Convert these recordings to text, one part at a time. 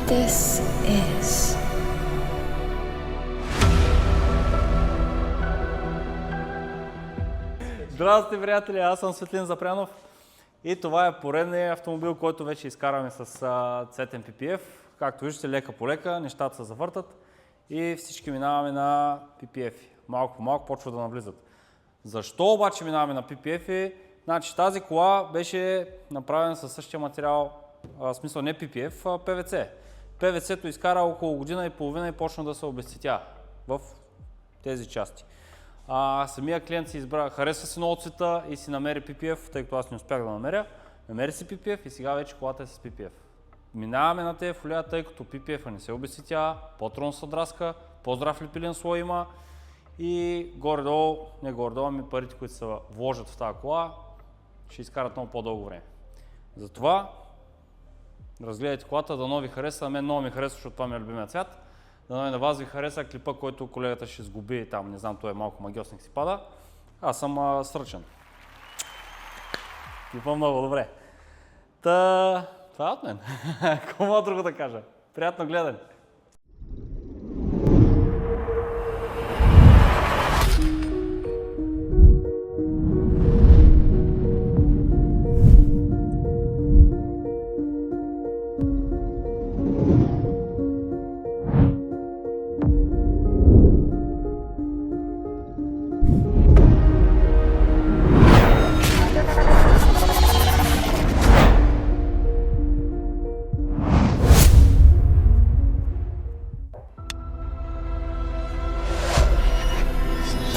This is Здравейте, приятели! Аз съм Светлин Запрянов и това е поредният автомобил, който вече изкараме с цветен PPF. Както виждате, лека по лека, нещата се завъртат и всички минаваме на PPF. Малко по малко почва да навлизат. Защо обаче минаваме на PPF? Значи тази кола беше направена със същия материал, в смисъл не PPF, а PVC. PVC-то изкара около година и половина и почна да се обезцветя в тези части. Самия клиент си избра, хареса си много цвета и си намери PPF, тъй като аз не успях да намеря. Намери си PPF и сега вече колата е с PPF. Минаваме на тези фолия, тъй като PPF-а не се обезцветява, по-трудно се драска, по-здрав лепилен слой има и горе-долу, не горе-долу, ами парите, които се вложат в тази кола, ще изкарат много по-дълго време. Затова разгледайте колата, дано ви хареса, а мен много ми хареса, защото това ми е любимия цвят. Дано и на вас ви хареса клипа, който колегата ще сгуби там, не знам, той е малко магиосник си пада. Аз съм сръчен. Клипа много добре. Това е от мен. Какво мога друго да кажа? Приятно гледане!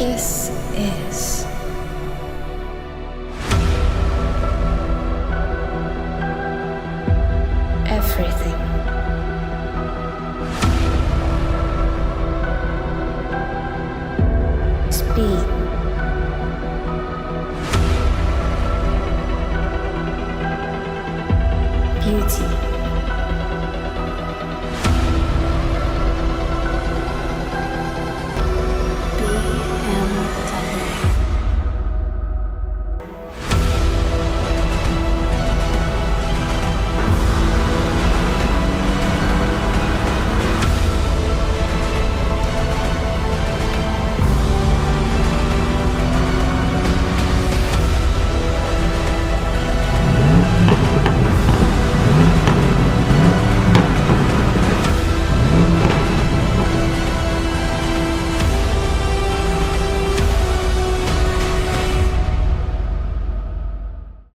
this is everything. Speed. Beauty.